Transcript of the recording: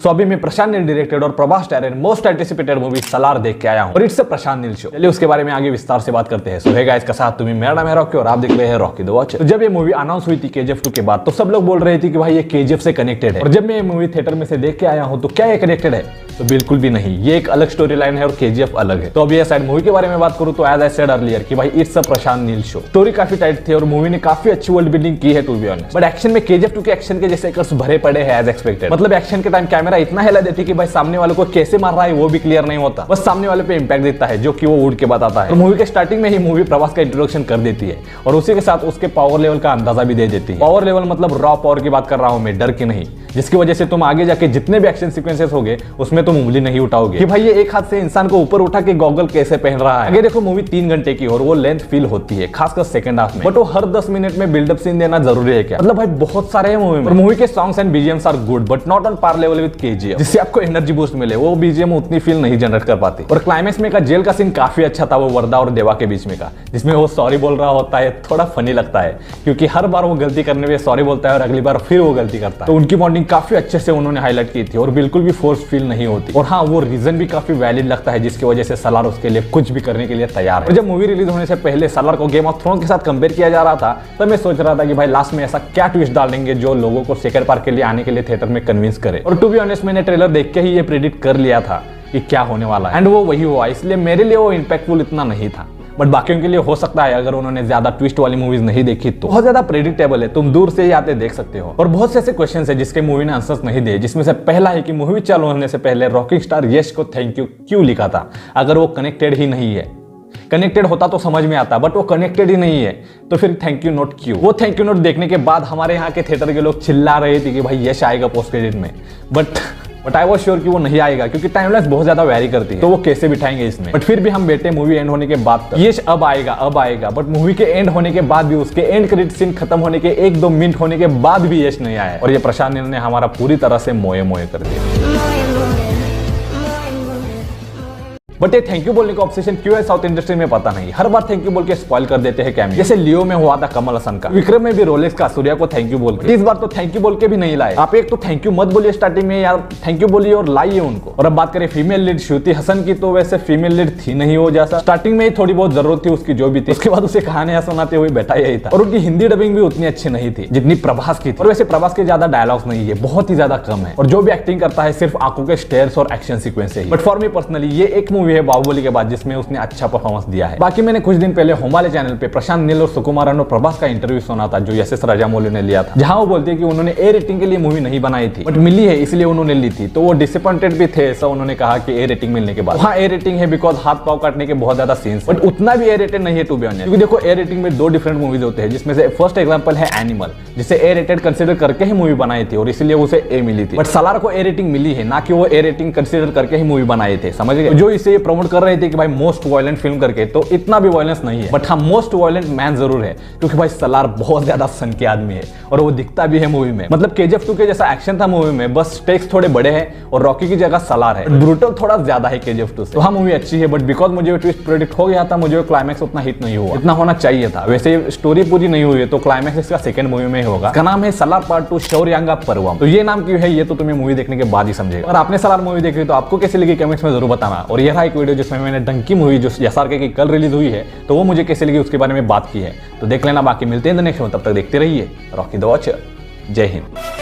अभी मैं प्रशांत नील डायरेक्टेड और Prabhas starrer most anticipated movie Salaar देख के आया हूं और इट्स प्रशांत नील शो। चलिए उसके बारे में आगे विस्तार से बात करते हैं। सो हे गाइस, कैसा तुम? मेरा नाम है रॉकी और आप देख रहे हैं रॉकी द वॉच। तो जब ये मूवी अनाउंस हुई थी KGF 2 के बाद, तो सब लोग बोल रहे थे कि भाई ये KGF से कनेक्टेड है। और जब मैं ये मूवी थिएटर में से देख के आया हूं तो क्या ये कनेक्टेड है? तो बिल्कुल भी नहीं। ये एक अलग स्टोरी लाइन है और KGF अलग है। तो अब ये साइड मूवी के बारे में बात करूं तो एज आई सेड अर्लियर कि भाई it's a Prashanth Neel show. Story काफी टाइट थी और मूवी ने काफी अच्छी वर्ल्ड बिल्डिंग की है to be honest. But action में KGF 2 के एक्शन के जैसे कट्स भरे पड़े हैं एज एक्सपेक्टेड। मतलब एक्शन के टाइम कैमरा इतना हिला देती कि भाई सामने वाले को कैसे मार रहा है वो भी क्लियर नहीं होता, बस सामने वाले पे इंपैक्ट देता है जो कि वो उड़ के बताता है। तो मूवी के स्टार्टिंग में ही मूवी प्रभास का इंट्रोडक्शन कर देती है और उसी के साथ उसके पावर लेवल का अंदाजा भी दे देती है। पावर लेवल मतलब रॉ पावर की बात कर रहा हूं मैं, डर की नहीं, जिसकी वजह से तुम आगे जाके जितने भी एक्शन सीक्वेंसेस होंगे उसमें तुम उंगली नहीं उठाओगे कि भाई ये एक हाथ से इंसान को ऊपर उठा के गॉगल कैसे पहन रहा है। आगे देखो मूवी 3 घंटे की और वो लेंथ फील होती है, खासकर सेकंड हाफ में। बट वो हर 10 मिनट में बिल्डअप सीन देना जरूरी है क्या? मतलब भाई बहुत सारे हैं मूवी में। मूवी के songs and BGMs are good but not on par level with KGF, जिससे आपको एनर्जी बूस्ट मिले वो BGM उतनी फील नहीं जनरेट कर पाती। और क्लाइमेक्स में का जेल का सीन काफी अच्छा था, वो वरदा और देवा के बीच में का, जिसमें वो सॉरी बोल रहा होता है। थोड़ा फनी लगता है क्योंकि हर बार वो गलती करने में सॉरी बोलता है और अगली बार फिर वो गलती करता है। तो उनकी बॉन्डिंग काफी अच्छे से उन्होंने हाईलाइट की थी और बिल्कुल भी फोर्स फील नहीं होती। और हाँ, वो रीजन भी काफी वैलिड लगता है जिसकी वजह से सलार उसके लिए कुछ भी करने के लिए तैयार है। और जब मूवी रिलीज होने से पहले सलार को गेम ऑफ थ्रोन के साथ कंपेयर किया जा रहा था, तब मैं सोच रहा था कि भाई लास्ट में ऐसा क्या ट्विस्ट डालेंगे जो लोगों को सेकंड पार्ट के लिए आने के लिए थिएटर में कन्विंस करे। और टू बी ऑनेस्ट मैंने ट्रेलर देख के ही ये प्रेडिक्ट कर लिया था कि क्या होने वाला है एंड वो वही हुआ, इसलिए मेरे लिए वो इंपैक्टफुल इतना नहीं था। बट बाकियों के लिए हो सकता है, अगर उन्होंने ज्यादा ट्विस्ट वाली मूवीज नहीं देखी तो। बहुत ज्यादा प्रेडिक्टेबल है, तुम दूर से ही आते देख सकते हो। और बहुत से ऐसे क्वेश्चन है जिसके मूवी ने आंसर्स नहीं दिए, जिसमें से पहला है कि मूवी चालू होने से पहले रॉकिंग स्टार यश को थैंक यू क्यों लिखा था, अगर वो कनेक्टेड ही नहीं है। कनेक्टेड होता तो समझ में आता, बट वो कनेक्टेड ही नहीं है तो फिर थैंक यू नोट क्यों? वो थैंक यू नोट देखने के बाद हमारे यहाँ के थिएटर के लोग चिल्ला रहे थे कि भाई यश आएगा पोस्ट क्रेडिट में, बट आई वॉज श्योर कि वो नहीं आएगा क्योंकि टाइमलाइन बहुत ज्यादा वैरी करती है, तो वो कैसे बिठाएंगे इसमें। बट फिर भी हम बैठे मूवी एंड होने के बाद तक यश अब आएगा, बट मूवी के एंड होने के बाद भी, उसके एंड क्रेडिट सीन खत्म होने के 1-2 मिनट होने के बाद भी यश नहीं आया। और ये प्रशांत नील ने हमारा पूरी तरह से मोए मोए कर दिया। बट ये थैंक यू बोलने का ऑब्सेशन क्यों है साउथ इंडस्ट्री में पता नहीं। हर बार थैंक यू बोल के स्पॉइल कर देते हैं कैमियो, जैसे लियो में हुआ था कमल हसन का, विक्रम में भी रोलेक्स का सूर्या को थैंक यू बोल के। इस बार तो थैंक यू बोल के भी नहीं लाए। आप एक तो थैंक यू मत बोलिए स्टार्टिंग में यार, थैंक यू बोलिए और लाइए उनको। और अब बात करें फीमेल लीड श्रुति हसन की, तो वैसे फीमेल लीड थी नहीं वो जैसा, स्टार्टिंग में ही थोड़ी बहुत जरूरत थी उसकी जो भी थी, उसके बाद उसे कहानियां सुनाते हुए बैठा यही था। और उनकी हिंदी डबिंग भी उतनी अच्छी नहीं थी जितनी प्रभास की थी। और वैसे प्रभास के ज्यादा डायलॉग्स नहीं है, बहुत ही ज्यादा कम है, और जो भी एक्टिंग करता है सिर्फ आंखों के स्टेयर्स और एक्शन सीक्वेंस है। बट फॉर मी पर्सनली ये एक मूवी है बाहुबली के बाद जिसमें उसने अच्छा परफॉर्मेंस दिया है। बाकी मैंने कुछ दिन पहले होमाले चैनल पे प्रशांत नील और सुकुमारन और प्रभास का इंटरव्यू सुना था जो SS राजामौली ने लिया था, जहां वो बोलते हैं कि उन्होंने A रेटिंग के लिए मूवी नहीं बनाई थी बट मिली है इसलिए उन्होंने ली थी। तो वो डिसअपॉइंटेड भी थे, ऐसा उन्होंने कहा कि A रेटिंग मिलने के बाद। हाँ, A रेटिंग है बिकॉज हाथ पाव काटने के बहुत ज्यादा सीन्स, बट उतना भी A रेटेड नहीं है टू बी ऑनेस्ट। क्योंकि देखो A रेटिंग में 2 डिफरेंट मूवीज होते हैं, जिसमें से फर्स्ट एग्जांपल है एनिमल, जिसे A रेटेड कंसीडर करके ही मूवी बनाई थी और इसलिए उसे A मिली थी। बट सलार को A रेटिंग मिली है, ना कि वो A रेटिंग कंसीडर करके ही मूवी बनाए थे, समझ गए? जो इसे प्रमोट कर रहे थे कि भाई मोस्ट वायलेंट फिल्म करके, तो इतना भी वायलेंस नहीं है, बट हाँ मोस्ट वायलेंट मैन जरूर है क्योंकि भाई सलार बहुत ज्यादा सन के आदमी है और वो दिखता भी है मूवी में। मतलब KGF 2 के जैसा एक्शन था मूवी में, बस स्टेक्स थोड़े बड़े हैं और रॉकी की जगह सलार है, ब्रूटल थोड़ा ज्यादा है KGF 2 से। तो हाँ मूवी अच्छी है, बट बिकॉज मुझे ट्विस्ट प्रेडिक्ट हो गया था, मुझे क्लाइमैक्स उतना हिट नहीं हुआ, इतना होना चाहिए था। वैसे स्टोरी पूरी नहीं हुई है तो क्लाइमैक्स इसका सेकंड मूवी में होगा। इसका नाम है सलार पार्ट 2 शौर्यांगा पर्वम। तो ये नाम क्यों है ये तो तुम्हें मूवी देखने के बाद ही समझेगा। और आपने सलार मूवी देखी तो आपको कैसी लगी कमेंट्स में जरूर बताना। और यह एक वीडियो जिसमें मैंने डंकी मूवी जो SRK की कल रिलीज हुई है तो वो मुझे कैसे लगी उसके बारे में बात की है, तो देख लेना। बाकी मिलते हैं नेक्स्ट में, तब तक देखते रहिए रॉकी द वॉचर। जय हिंद।